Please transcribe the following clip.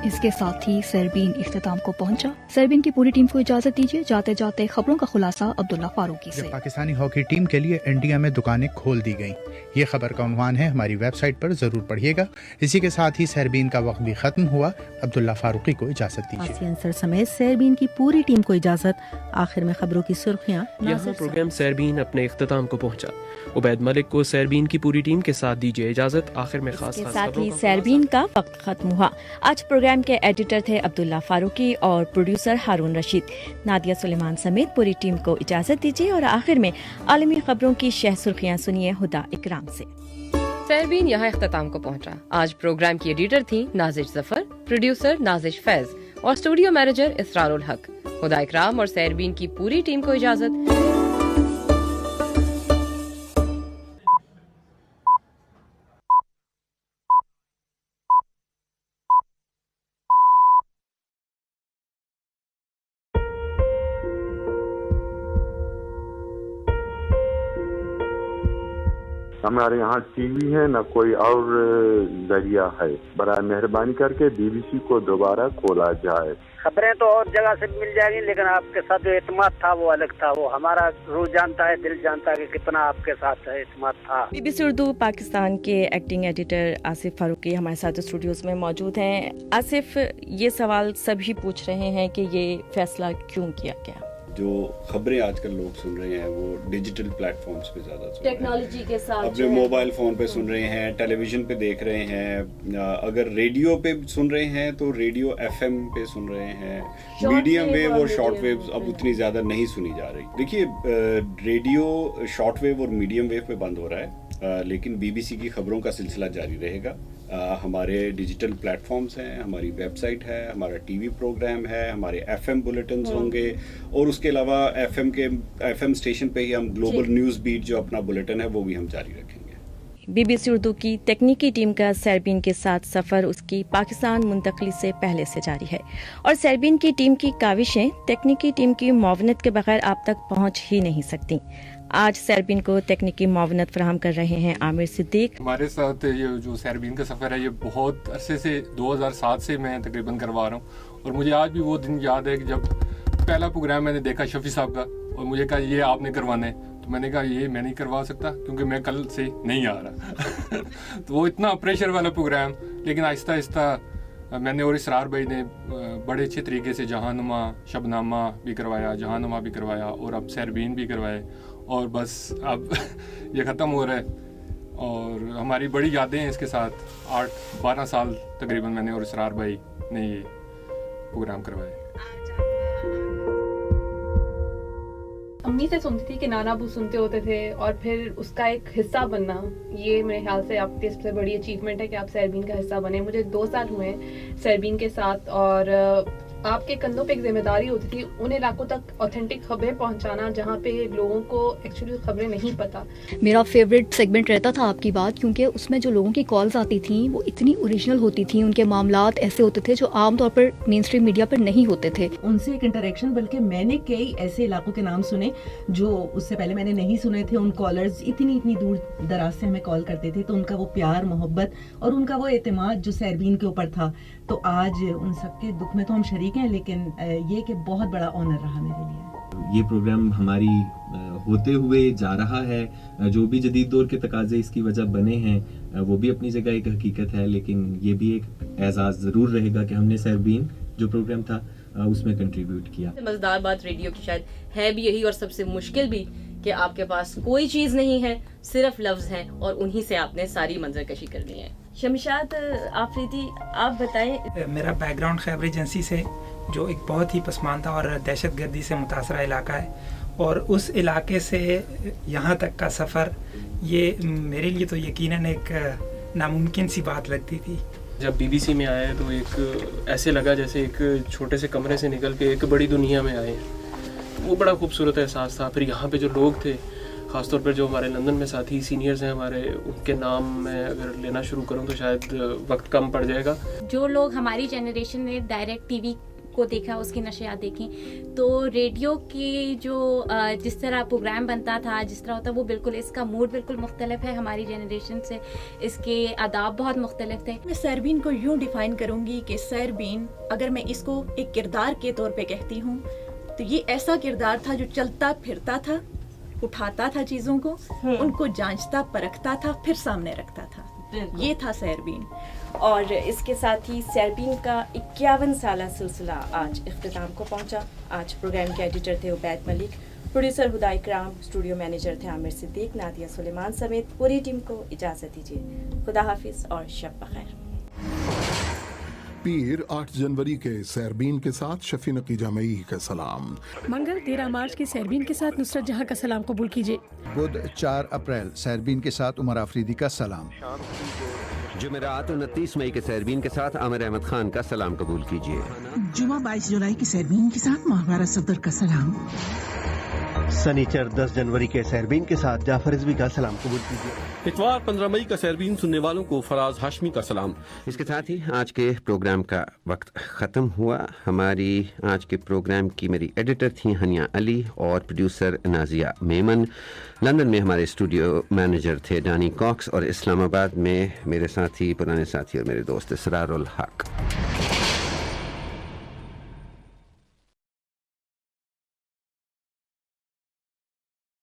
इसके साथ ही सरबीन इख्तिताम को पहुंचा। सरबीन की पूरी टीम को इजाजत दीजिए। जाते जाते खबरों का खुलासा अब्दुल्ला फारूकी से। पाकिस्तानी हॉकी टीम के लिए इंडिया में दुकानें खोल दी गईं। ये खबर का उन्वान है, हमारी वेबसाइट पर जरूर पढ़िएगा। इसी के साथ ही सरबीन का वक्त भी खत्म हुआ। अब्दुल्ला फारूकी को इजाजत दीजिए। अंसर समेत सरबीन की पूरी टीम को इजाजत। आखिर में खबरों की सुर्खियां। यहाँ प्रोग्राम सरबीन अपने इख्तिताम को पहुंचा। उबैद मलिक को सरबीन की पूरी टीम के साथ दीजिए इजाजत। आखिर में खास साथ ही सरबीन का वक्त खत्म हुआ। आज प्रोग्राम के एडिटर थे अब्दुल्ला फारूकी और प्रोड्यूसर हारून रशीद। नादिया सुलेमान समेत पूरी टीम को इजाजत दीजिए और आखिर में आलमी खबरों की शह सुर्खियां सुनिए हुदा इकराम से। सरबीन यहाँ इख्तिताम को पहुंचा। आज प्रोग्राम की एडिटर थी नाजिश जफर, प्रोड्यूसर नाजिश फैज और स्टूडियो मैनेजर इसरारुल हक। हुदा इकराम और सरबीन की पूरी टीम को इजाजत। हमारे यहाँ टीवी है न कोई और जरिया है। बराए मेहरबानी करके बीबीसी को दोबारा खोला जाए। खबरें तो और जगह से मिल जाएंगी, लेकिन आपके साथ जो एतमाद था वो अलग था। वो हमारा रूह जानता है, दिल जानता है कि कितना आपके साथ एतमाद था। बीबीसी उर्दू पाकिस्तान के एक्टिंग एडिटर आसिफ फारूकी हमारे साथ स्टूडियोज में मौजूद हैं। आसिफ, ये सवाल सभी पूछ रहे हैं कि ये फैसला क्यों किया गया? जो खबरें आजकल लोग सुन रहे हैं वो डिजिटल प्लेटफॉर्म्स पे ज्यादा सुन टेक्नोलॉजी के साथ अपने मोबाइल फोन पे सुन रहे हैं, टेलीविजन पे देख रहे हैं। अगर रेडियो पे सुन रहे हैं तो रेडियो एफएम पे सुन रहे हैं। मीडियम वेव और शॉर्ट वेव अब उतनी ज्यादा नहीं सुनी जा रही। देखिए, रेडियो शॉर्ट वेव और मीडियम वेव पे बंद हो रहा है, लेकिन बीबीसी की खबरों का सिलसिला जारी रहेगा। हमारे डिजिटल प्लेटफॉर्म्स हैं, हमारी वेबसाइट है, हमारा टीवी प्रोग्राम है, हमारे एफएम बुलेटिन्स होंगे और उसके अलावा एफएम स्टेशन पे ही हम ग्लोबल न्यूज़ बीट जो अपना बुलेटिन है वो भी हम जारी रखेंगे। बीबीसी उर्दू की तकनीकी टीम का सरबीन के साथ सफर उसकी पाकिस्तान मुंतकली से पहले से जारी है और सरबीन की टीम की काविशें तकनीकी टीम की मुआवनत के बगैर आप तक पहुँच ही नहीं सकती। आज सरबीन को तकनीकी मुआवनत फराहम कर रहे हैं आमिर सिद्दीक। हमारे साथ ये जो सरबीन का सफ़र है ये बहुत अरसे से 2007 से मैं तकरीबन करवा रहा हूँ और मुझे आज भी वो दिन याद है कि जब पहला प्रोग्राम मैंने देखा शफी साहब का और मुझे कहा ये आपने करवाना है, तो मैंने कहा ये मैं नहीं करवा सकता क्योंकि मैं कल से नहीं आ रहा तो वो इतना प्रेशर वाला प्रोग्राम, लेकिन आहिस्ता आहिस्ता मैंने और इसरार भाई ने बड़े अच्छे तरीके से जहानुमा शबनामा भी करवाया, जहानुमा भी करवाया और अब सरबीन भी करवाए और बस अब ये ख़त्म हो रहा है और हमारी बड़ी यादें हैं इसके साथ। 8-12 साल तकरीबन मैंने और इसरार भाई ने ये प्रोग्राम करवाए। अम्मी से सुनती थी कि नाना अबू सुनते होते थे और फिर उसका एक हिस्सा बनना, ये मेरे ख्याल से आपकी सबसे बड़ी अचीवमेंट है कि आप सरबीन का हिस्सा बने। मुझे 2 साल हुए सरबीन के साथ और आपके कंधों पे एक जिम्मेदारी होती थी उन इलाकों तक ऑथेंटिक खबरें पहुंचाना जहां पे लोगों को एक्चुअली खबरें नहीं पता। मेरा फेवरेट सेगमेंट रहता था आपकी बात, क्योंकि उसमें जो लोगों की कॉल्स आती थी वो इतनी ओरिजिनल होती थी, उनके मामलात ऐसे होते थे जो आमतौर पर मेन स्ट्रीम मीडिया पर नहीं होते थे। उनसे एक इंटरेक्शन, बल्कि मैंने कई ऐसे इलाकों के नाम सुने जो उससे पहले मैंने नहीं सुने थे। उन कॉलर्स इतनी दूर दराज से हमें कॉल करते थे, तो उनका वो प्यार मोहब्बत और उनका वो एतमाद जो सरबीन के ऊपर था, तो आज उन सबके दुख में तो हम शरीक हैं, लेकिन ये कि बहुत बड़ा ऑनर रहा मेरे लिए। ये प्रोग्राम हमारी होते हुए जा रहा है। जो भी जदीद दौर के तकाजे इसकी वजह बने हैं वो भी अपनी जगह एक हकीकत है, लेकिन ये भी एक एजाज़ ज़रूर रहेगा कि हमने सरबीन जो प्रोग्राम था उसमें कंट्रीब्यूट किया। मज़ेदार बात रेडियो की शायद है भी यही और सबसे मुश्किल भी कि आपके पास कोई चीज़ नहीं है, सिर्फ लफ्ज़ हैं और उन्हीं से आपने सारी मंजरकशी करनी है। शमशाद आफरीदी, आप बताएं। मेरा बैकग्राउंड खैबर एजेंसी से, जो एक बहुत ही पसमानदा और दहशतगर्दी से मुतासरा इलाका है, और उस इलाके से यहाँ तक का सफ़र ये मेरे लिए तो यकीनन एक नामुमकिन सी बात लगती थी। जब बीबीसी में आए तो एक ऐसे लगा जैसे एक छोटे से कमरे से निकल के एक बड़ी दुनिया में आए। वो बड़ा खूबसूरत एहसास था। फिर यहाँ पे जो लोग थे, ख़ासतौर पर जो हमारे लंदन में साथी सीनियर्स हैं हमारे, उनके नाम मैं अगर लेना शुरू करूँ तो शायद वक्त कम पड़ जाएगा। जो लोग हमारी जनरेशन ने डायरेक्ट टीवी को देखा, उसकी नशियात देखी, तो रेडियो की जो जिस तरह प्रोग्राम बनता था, जिस तरह होता, वो बिल्कुल इसका मूड बिल्कुल मुख्तलिफ है हमारी जनरेशन से, इसके आदाब बहुत मुख्तलिफ थे। मैं सैरबीन को यूँ डिफ़ाइन करूँगी कि सैरबीन, अगर मैं इसको एक किरदार के तौर पे कहती हूँ, तो ये ऐसा किरदार था जो चलता फिरता था, उठाता था चीज़ों को, उनको जांचता परखता था, फिर सामने रखता था। ये था सैरबीन। और इसके साथ ही सैरबीन का 51 साला सिलसिला आज इख्तिताम को पहुंचा। आज प्रोग्राम के एडिटर थे उबैद मलिक, प्रोड्यूसर हुदा इकराम, स्टूडियो मैनेजर थे आमिर सिद्दीक, नादिया सुलेमान समेत पूरी टीम को इजाज़त दीजिए। खुदा हाफिज़ और शब बखैर। पीर 8 जनवरी के सैरबीन के साथ शफी नकी जामई का सलाम। मंगल 13 मार्च के सैरबीन के साथ नुसरत जहां का सलाम कबूल कीजिए। बुध 4 अप्रैल सैरबीन के साथ उमर आफरीदी का सलाम। जुमेरात 29 मई के सैरबीन के साथ आमिर अहमद खान का सलाम कबूल कीजिए। जुमा 22 जुलाई के सैरबीन के साथ माहवारा सफदर का सलाम। सनीचर 10 जनवरी के सैरबीन के साथ जाफर रिजवी का सलाम कबूल कीजिए। इतवार 15 मई का सैरबीन सुनने वालों को फराज हाशमी का सलाम। इसके साथ ही आज के प्रोग्राम का वक्त ख़त्म हुआ। हमारी आज के प्रोग्राम की मेरी एडिटर थी हनिया अली और प्रोड्यूसर नाजिया मेमन। लंदन में हमारे स्टूडियो मैनेजर थे डानी कॉक्स और इस्लामाबाद में मेरे साथी, पुराने साथी और मेरे दोस्त इसरारुल हक।